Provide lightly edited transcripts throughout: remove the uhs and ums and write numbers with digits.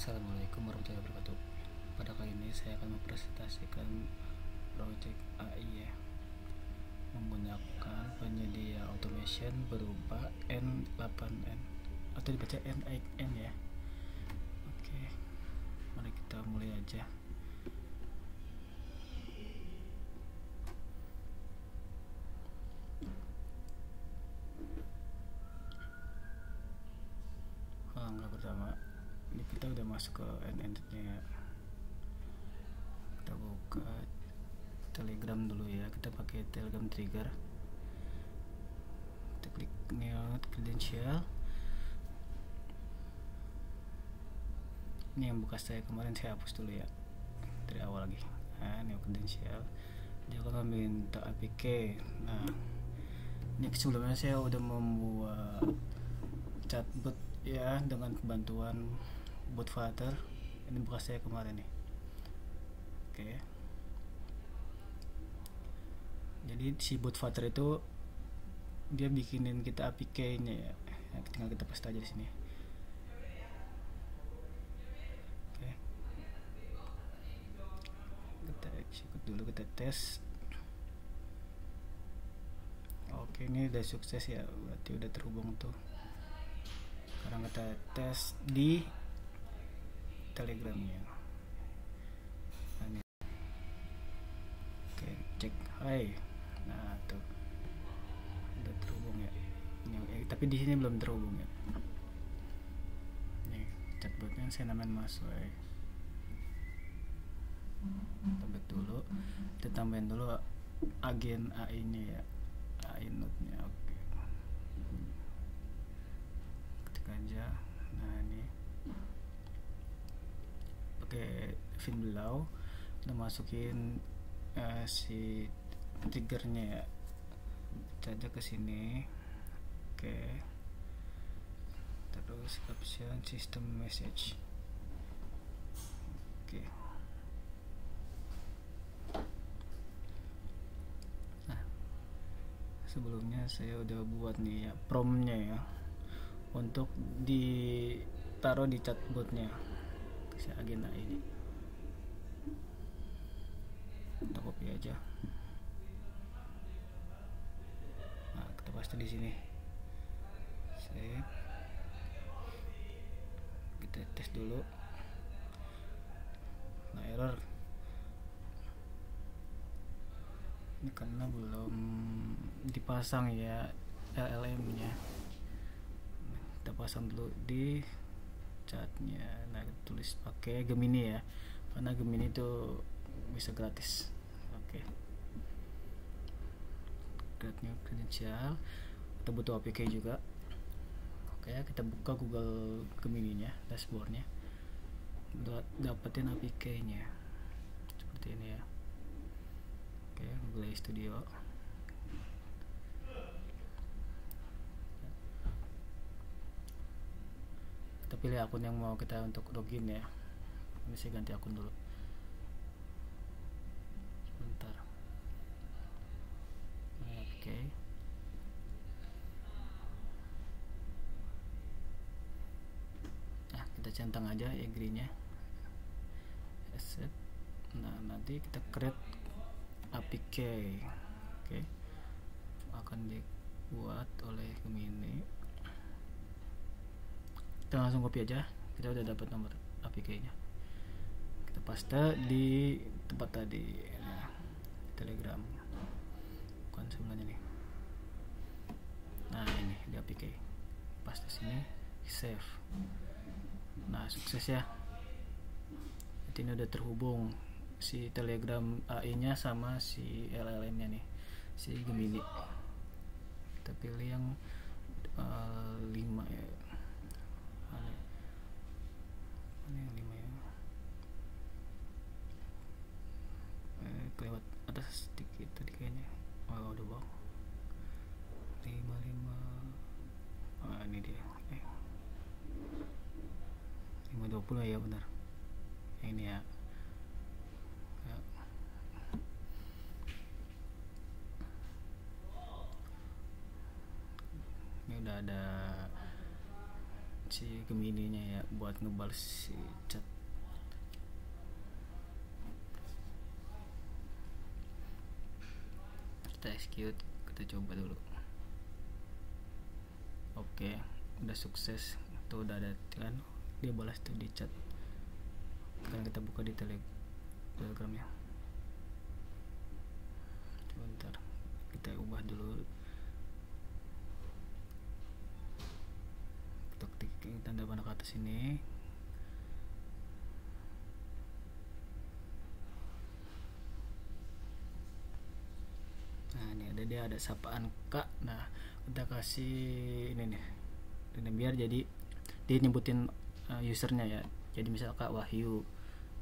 Assalamualaikum warahmatullahi wabarakatuh. Pada kali ini saya akan mempresentasikan project AI ya, menggunakan penyedia automation berupa N8N atau dibaca N8N ya. Oke, mari kita mulai aja. Langkah pertama, ini kita udah masuk ke N8N-nya ya. Kita buka Telegram dulu ya, kita pakai Telegram Trigger. Kita klik new credential. Ini yang bekas saya kemarin, saya hapus dulu ya dari awal lagi. Nah, new credential, dia akan meminta APK. Nah, ini sebelumnya saya udah membuat chatbot ya dengan bantuan Botfather. Ini bekas saya kemarin nih. Oke, jadi si Botfather itu dia bikinin kita APK-nya ya. Nah, tinggal kita paste aja di sini. Oke, kita execute dulu, kita tes. Oke, ini udah sukses ya, berarti udah terhubung tuh. Sekarang kita tes di Telegramnya. Nah, ini. Oke, cek hai. Nah, tuh udah terhubung ya. Ini, tapi di sini belum terhubung ya. Nih chatbotnya saya namain Mas Wei. Tambah dulu, kita tambahin dulu agen AI nya ya, AI node-nya. Oke, ketik aja. Nah, ini pakai Finblau, kita masukin si triggernya ya, kita aja ke sini. Oke, terus caption system message. Oke, nah sebelumnya saya udah buat nih ya promptnya ya, untuk ditaruh di chatbotnya si agenda ini. Kita copy aja. Nah, kita paste di sini. Save. Kita tes dulu. Nah, error. Ini karena belum dipasang ya LLM-nya. Kita pasang dulu di chatnya. Nah, kita tulis pakai Gemini ya, karena Gemini itu bisa gratis. Oke, create new credential. Kita butuh APK juga. Oke, kita buka Google Gemini nya, dashboardnya, dapetin APK nya seperti ini ya. Oke, Google AI Studio. Kita pilih akun yang mau kita untuk login ya. Ini saya ganti akun dulu sebentar. Oke, nah kita centang aja agree-nya, accept. Nah, nanti kita create APK. Oke, akan dibuat oleh Gemini. Kita langsung copy aja, kita udah dapat nomor APK nya. Kita paste di tempat tadi ya, Telegram, bukan sebelahnya nih. Nah, ini di APK, paste sini, save. Nah, sukses ya. Jadi ini udah terhubung si Telegram AI nya sama si LLM nya nih, si Gemini. Kita pilih yang 5 ya. Ini yang 5 ya. Kelewat atas sedikit tadi kayaknya. Oh, udah bawah. 55. Oh, ini dia. 520 ya, benar. Ini ya. Ini udah ada si Gemini-nya ya buat ngebales si chat. Kita execute, kita coba dulu. Oke, udah sukses. Tuh udah ada kan, dia balas tuh di chat. Sekarang kita buka di Telegram ya. Sebentar, kita ubah dulu. Kita klik tanda panah ke atas ini. Nah ini ada, dia ada sapaan Kak. Nah kita kasih ini nih, dan biar jadi dia nyebutin usernya ya. Jadi misal Kak Wahyu,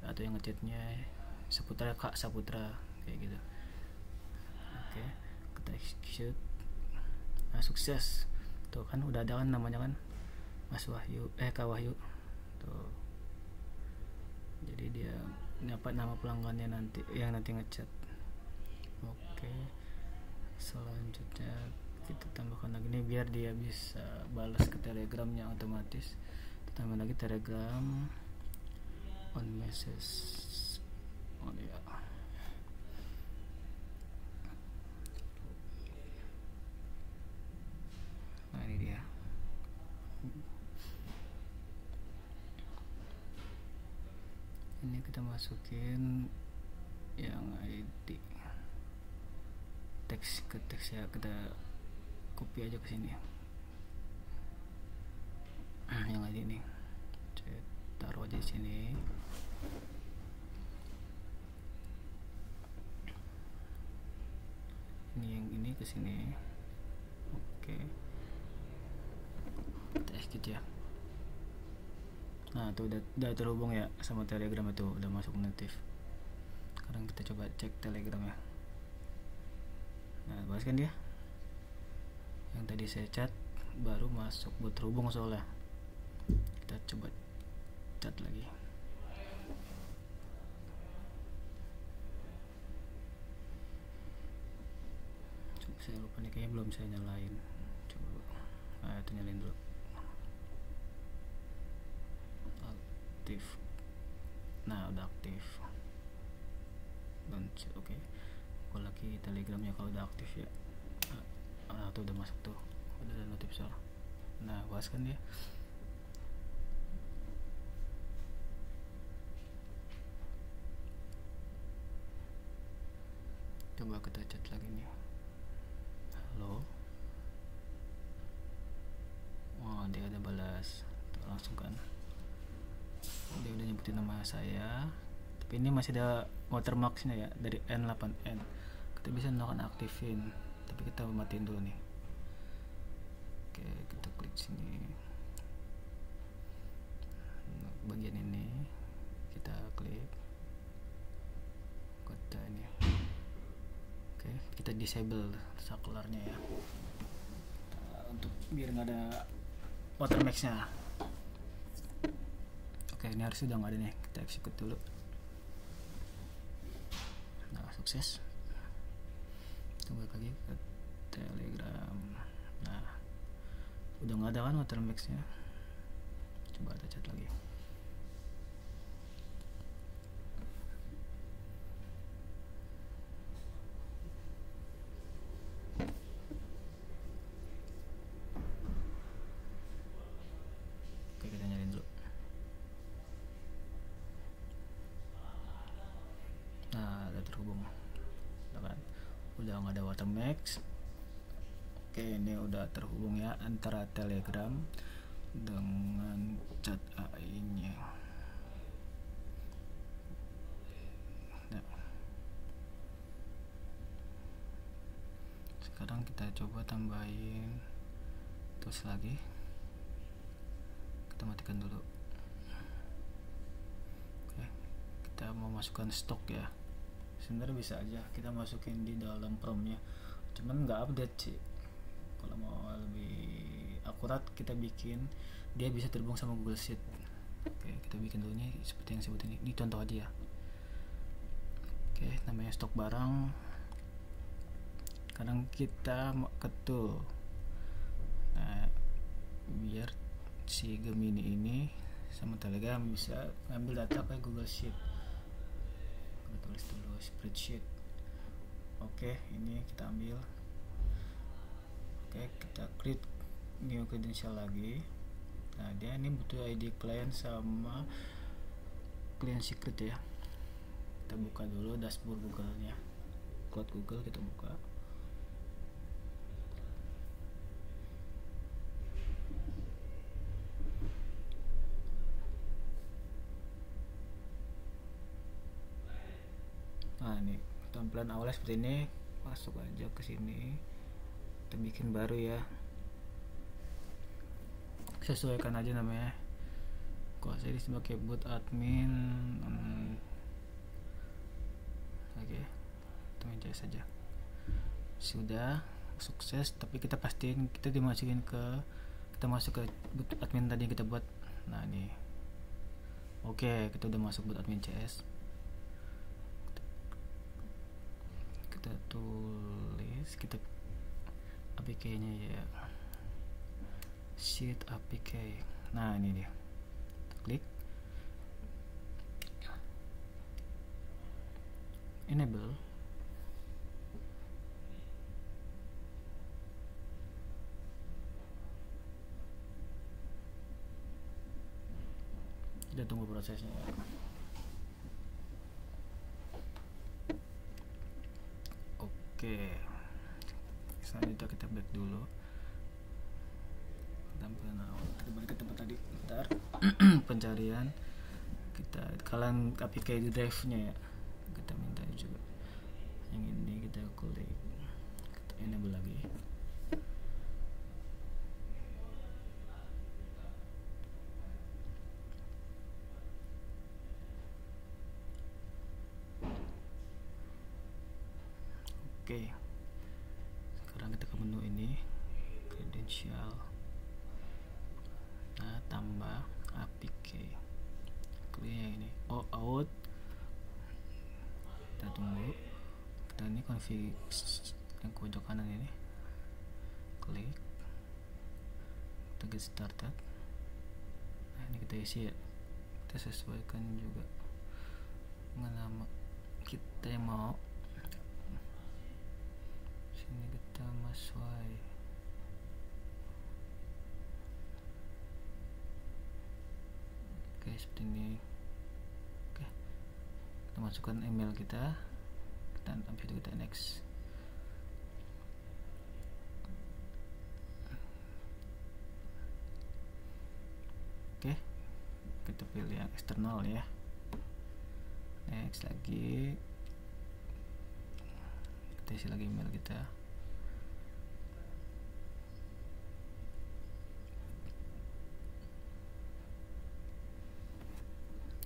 atau yang ngechatnya Saputra, Kak Saputra, kayak gitu. Oke, kita execute. Nah sukses. Tuh kan udah ada kan namanya kan, Mas Wahyu, Kak Wahyu. Tuh. Jadi dia dapat nama pelanggannya nanti, yang nanti ngechat. Oke. Selanjutnya kita tambahkan lagi nih biar dia bisa balas ke Telegramnya otomatis. Kita tambah lagi Telegram on message. Oh ya. Nah ini dia. Ini kita masukin yang ID teks ke teks ya, kita copy aja ke sini. Yang ID nih, taruh aja di sini. Ini yang ini ke sini. Oke, kita execute ya. Nah tuh udah terhubung ya sama Telegram, itu udah masuk notif. Sekarang kita coba cek Telegram ya. Nah balas kan dia, yang tadi saya chat baru masuk buat terhubung soalnya. Kita coba chat lagi. Coba, saya lupa nih, kayaknya belum saya nyalain. Coba, nah itu nyalain dulu. Aktif. Nah udah aktif. Oke. Kalau lagi Telegramnya kalau udah aktif ya. Tuh udah masuk tuh, udah ada notif soal. Nah bahas kan dia. Coba kita chat lagi nih. Halo. Oh dia ada balas tuh, langsung kan dia udah nyebutin nama saya, tapi ini masih ada watermarknya ya dari N8N. Kita bisa melakukan aktifin, tapi kita matiin dulu nih. Oke, kita klik sini, bagian ini kita klik kota ini. Oke, kita disable saklarnya ya, untuk biar nggak ada watermarknya. Oke, ini harus sudah nggak ada nih, kita execute dulu. Nah sukses. Tunggu lagi ke Telegram. Nah udah nggak ada kan watermarknya. Coba kita chat lagi. Oke, kita nyalain dulu. Nah udah terhubung, udah kan, udah nggak ada watermark. Oke, ini udah terhubung ya antara Telegram dengan chat AI-nya. Nah, sekarang kita coba tambahin terus lagi. Kita matikan dulu. Oke, kita mau masukkan stok ya. Sebenarnya bisa aja kita masukin di dalam promnya, cuman nggak update sih. Kalau mau lebih akurat kita bikin dia bisa terhubung sama Google Sheet. Oke, kita bikin dulu nih seperti yang sebut ini contoh aja ya. Oke, namanya stok barang. Sekarang kita ketul. Nah, biar si Gemini ini sama Telegram bisa ngambil data ke Google Sheet. Kita tulis dulu spreadsheet. Oke, ini kita ambil. Oke, kita create new credential lagi. Nah, dia ini butuh ID client sama client secret ya. Kita buka dulu dashboard Google-nya. Cloud Google kita buka. Nah, ini tampilan awalnya seperti ini. Masuk aja ke sini. Kita bikin baru ya. Sesuaikan aja namanya. Kalau saya di sini pakai boot admin. Oke, teman CS saja. Sudah sukses, tapi kita pastiin kita dimasukin ke, kita masuk ke boot admin tadi yang kita buat. Nah, ini. Oke, kita udah masuk boot admin CS. Kita tulis, kita APK-nya ya. Sheet APK. Nah, ini dia. Kita klik. Enable. Kita tunggu prosesnya. Oke. Selanjutnya kita back dulu. Tampilan awal. Kita balik ke tempat tadi. Bentar. Pencarian. Kita kalian APK di drive-nya ya. Kita minta juga. Yang ini kita klik. Kita enable lagi. Oke. Sekarang kita ke menu ini, credential. Nah, tambah APK. Klik yang ini. Oh, out. Kita tunggu. Kita ini config yang pojok kanan ini. Klik. Kita get started. Nah, ini kita isi ya. Kita sesuaikan juga dengan nama kita yang mau. Sini kita masuk. Oke, seperti ini. Oke, kita masukkan email kita. Kita habis itu kita next. Oke, kita pilih yang eksternal ya. Next lagi. Kita isi lagi email kita.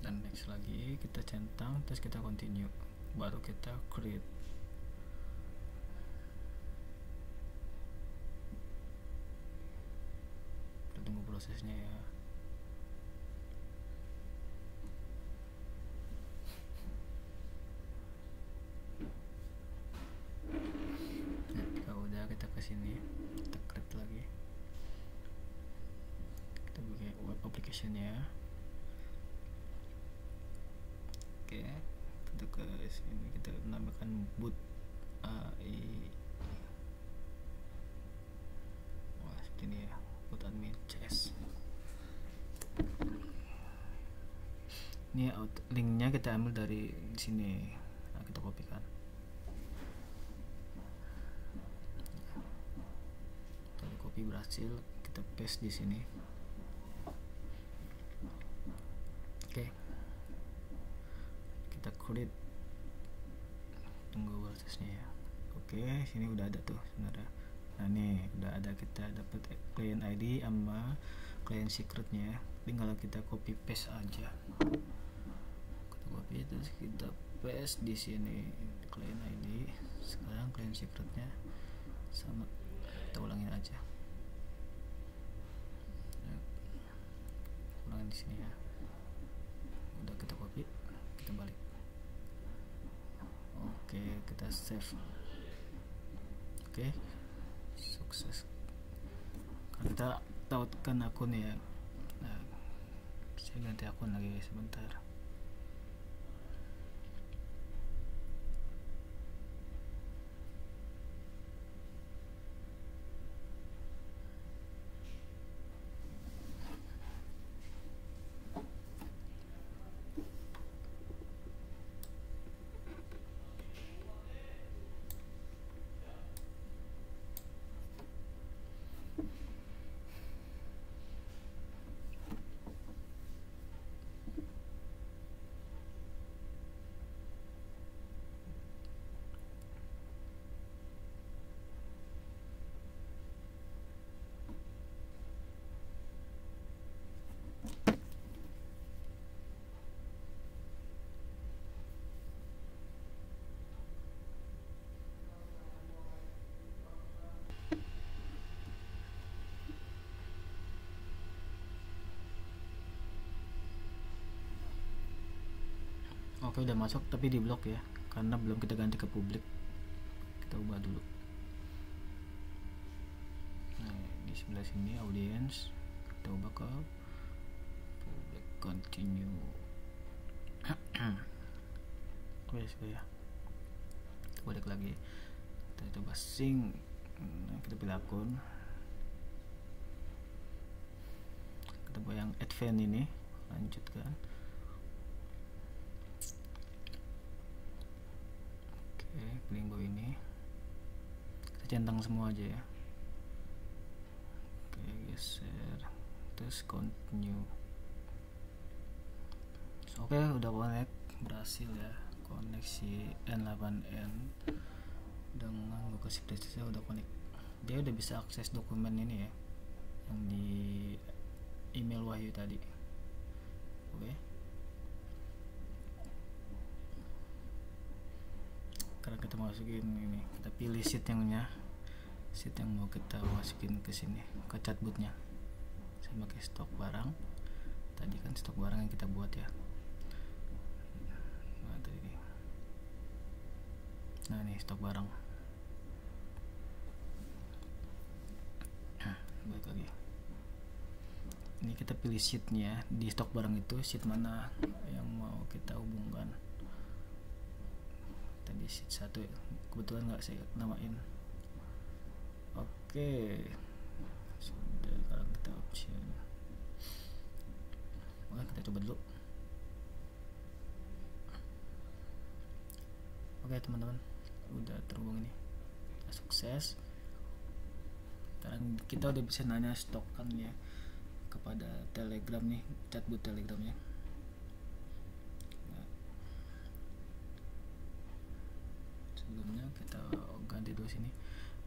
Dan next lagi kita centang, terus kita continue, baru kita create. Kita tunggu prosesnya ya. Nah, kalau udah kita ke sini, kita create lagi. Kita buka web application-nya. Oke, kita ke sini, kita namakan boot AI. Wah, seperti ini ya, boot admin CS. Ini linknya kita ambil dari sini. Nah, kita kopikan. Kita copy berhasil, kita paste di sini. Oke. Kita create, tunggu prosesnya ya. Oke, sini udah ada tuh sebenarnya. Nah, nih udah ada, kita dapat client ID sama client secretnya. Tinggal kita copy paste aja. Kita copy terus kita paste di sini client ID. Sekarang client secretnya sama, kita ulangin aja. Ulangin di sini ya. Udah kita copy, kita balik. Oke, kita save. Oke, sukses. Kita tautkan akun ya. Saya ganti akun lagi sebentar. Oke, udah masuk tapi di blok ya, karena belum kita ganti ke publik. Kita ubah dulu. Nah, di sebelah sini audience, kita ubah ke public, continue. Oke, sudah ya. Kita balik lagi. Kita coba sync. Nah, kita pilih akun. Kita buat yang advance ini, lanjutkan. Pilih bawah ini, kita centang semua aja ya. Oke, geser, terus continue. Oke, udah connect, berhasil ya, koneksi N8N dengan Google Spreadsheet. Saya udah connect, dia udah bisa akses dokumen ini ya, yang di email Wahyu tadi. Oke, karena kita masukin ini, kita pilih sheet yang mau kita masukin ke sini, ke chatbotnya. Saya pakai stok barang, tadi kan stok barang yang kita buat ya. Nah ini stok barang. Nah, balik lagi, ini kita pilih sheetnya. Di stok barang itu sheet mana yang mau kita hubungkan. Tadi sheet 1 kebetulan nggak saya namain. Oke, sudah. Kalau kita option, oke, kita coba dulu. Oke teman-teman, udah terhubung ini, sukses. Sekarang kita udah bisa nanya stok kan ya kepada Telegram nih, chatbot Telegramnya. Sebelumnya kita ganti dulu sini,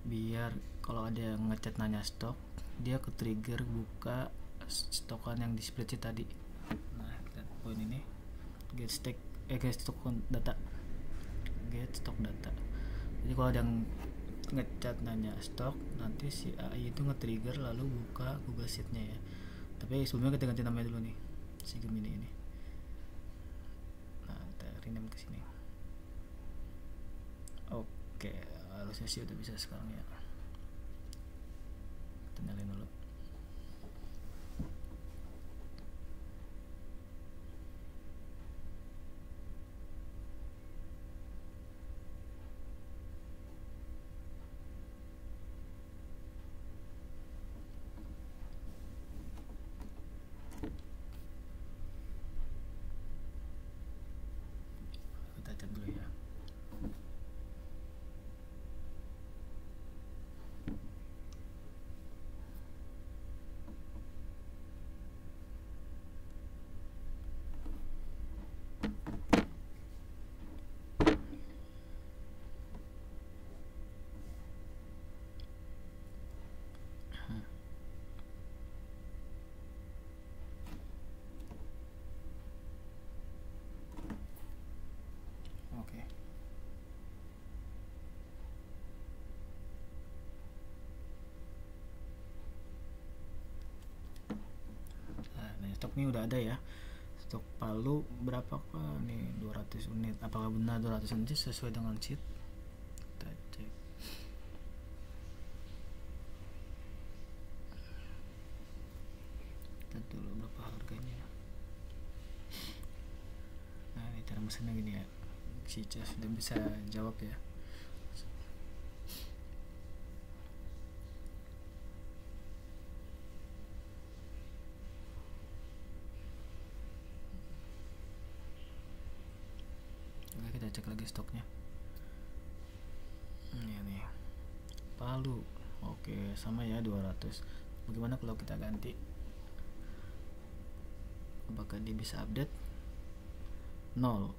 biar kalau ada yang ngechat nanya stok, dia ke trigger buka stokan yang di spreadsheet tadi. Nah, kita poin ini, get stock data, get stock data. Jadi kalau ada yang ngechat nanya stok, nanti si AI itu nge-trigger lalu buka Google Sheet-nya ya. Tapi sebelumnya kita ganti namanya dulu nih, si Gemini ini. Nah, kita rename ke sini. Oke, harusnya sih udah bisa sekarang ya. Kita nyalain dulu. Kita chat dulu ya. Oke. Nah, stok ini udah ada ya. Stok palu berapa kah nih, 200 unit. Apakah benar 200 unit sesuai dengan sheet? Kita cek. Kita dulu berapa harganya. mesinnya gini ya, si Cas sudah bisa jawab ya. Oke, kita cek lagi stoknya. Ini nih Palu, oke sama ya 200. Bagaimana kalau kita ganti? Apakah dia bisa update? 0.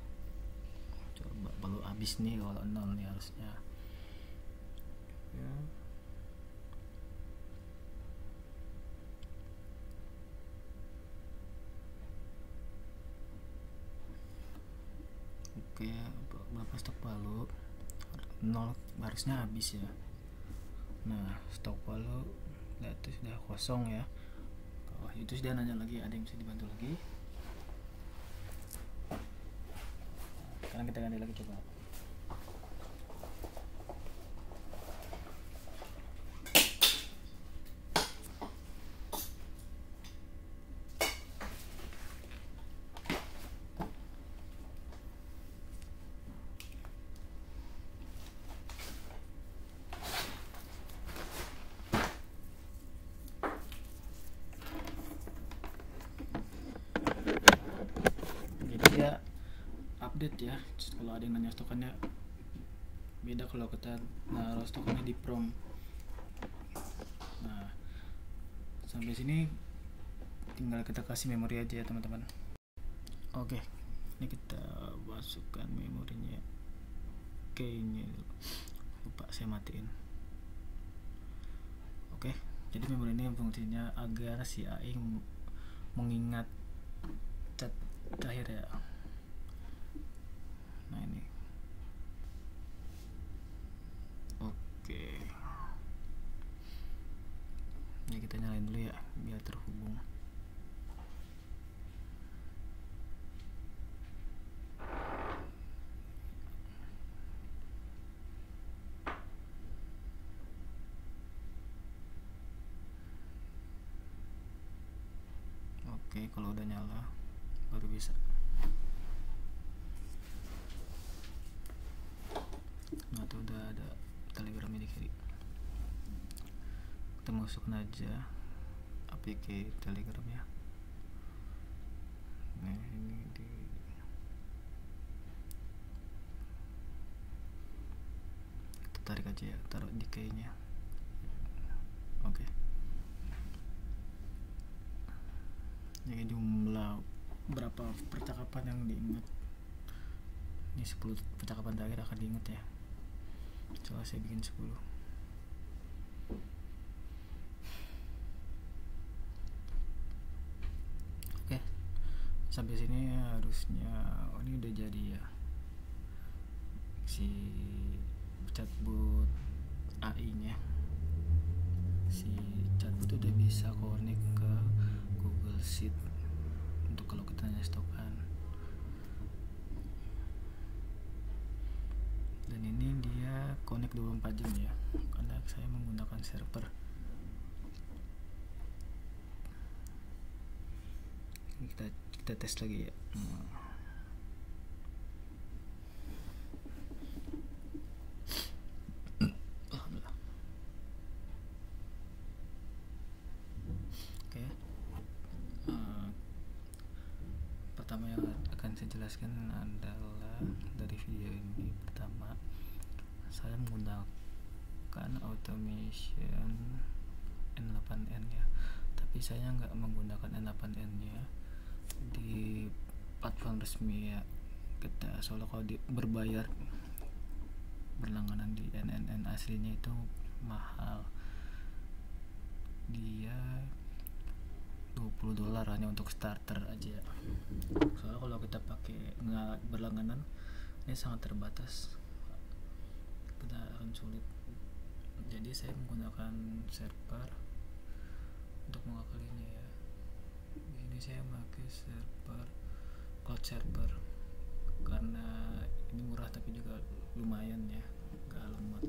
Coba Palu habis nih kalau 0 nih harusnya ya. Oke, berapa stok Palu? 0, harusnya habis ya. Nah, stok Palu lihat tuh sudah kosong ya. Oh, itu sudah nanya lagi, ada yang bisa dibantu lagi? Sekarang kita ganti lagi coba. Dia update ya. Kalau ada yang nanya stokannya beda kalau kita naruh stokannya di prom. Nah, sampai sini tinggal kita kasih memori aja ya teman-teman. Oke, ini kita masukkan memorinya. Kayaknya lupa saya matiin. Oke, jadi memori ini fungsinya agar si AI mengingat chat terakhir ya. Nah ini oke, ini kita nyalain dulu ya biar terhubung. Oke, kalau udah nyala baru bisa. Nah tuh udah ada telegramnya di kiri. Kita masukkan aja APK telegramnya. Nah ini di kita tarik aja ya, taruh di key-nya. Oke. Jadi jumlah berapa percakapan yang diingat, ini 10 percakapan terakhir akan diingat ya. Coba saya bikin 10. Oke, sampai sini harusnya ini udah jadi ya, si chatbot AI nya. Si chatbot udah bisa connect ke Google Sheet untuk kalau kita nanya stokan. Dan ini dia connect 24 jam ya, karena saya menggunakan server. Ini kita tes lagi ya. Pertama yang akan saya jelaskan adalah dari video ini. Pertama, saya menggunakan automation N8N ya, tapi saya nggak menggunakan N8N nya di platform resmi ya kita. Soalnya kalau berbayar berlangganan di NNN aslinya itu mahal, dia $20 hanya untuk starter aja. Soalnya kalau kita pakai nggak berlangganan ini sangat terbatas, kita akan sulit. Jadi saya menggunakan server untuk mengakalinya ya. Ini saya pakai server cloud server karena ini murah tapi juga lumayan ya, nggak lemot.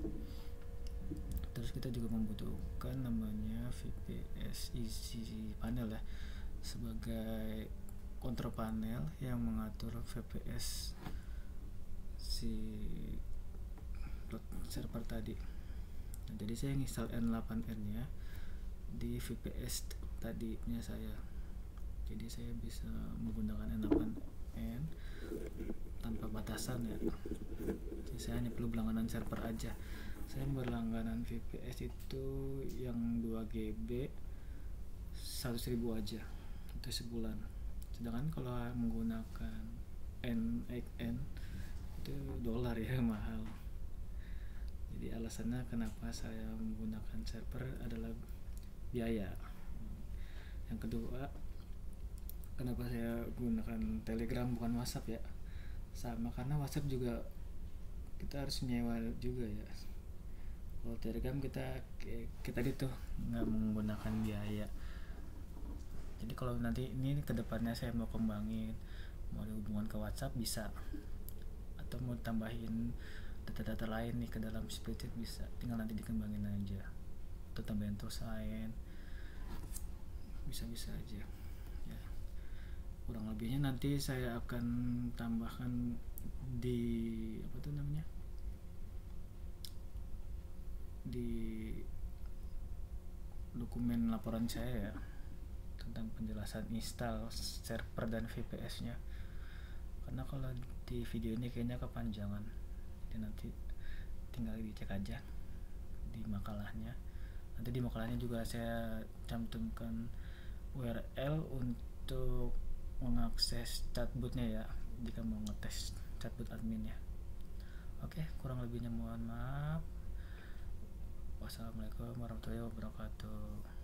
Terus kita juga membutuhkan namanya VPS isi panel ya, sebagai control panel yang mengatur VPS si server tadi. Nah, jadi saya install N8N nya di VPS tadi punya saya. Jadi saya bisa menggunakan N8N tanpa batasan ya. Jadi saya hanya perlu berlangganan server aja. Saya berlangganan VPS itu yang 2 GB 100.000 aja itu sebulan. Sedangkan kalau menggunakan N8N itu dolar ya, mahal. Jadi alasannya kenapa saya menggunakan server adalah biaya. Yang kedua, kenapa saya gunakan Telegram bukan WhatsApp ya? Sama, karena WhatsApp juga kita harus nyewa juga ya. Kalau Telegram kita gitu nggak menggunakan biaya. Jadi kalau nanti ini kedepannya saya mau kembangin, mau ada hubungan ke WhatsApp bisa, atau mau tambahin data-data lain nih ke dalam spreadsheet bisa, tinggal nanti dikembangin aja, atau tambahin tools lain, bisa-bisa aja ya. Kurang lebihnya nanti saya akan tambahkan di di dokumen laporan saya ya, tentang penjelasan install server dan VPS nya. Karena kalau di video ini kayaknya kepanjangan, jadi nanti tinggal dicek aja di makalahnya. Nanti di makalahnya juga saya cantumkan URL untuk mengakses chatbotnya ya, jika mau ngetes chatbot adminnya. Oke, kurang lebihnya mohon maaf. Wassalamualaikum warahmatullahi wabarakatuh.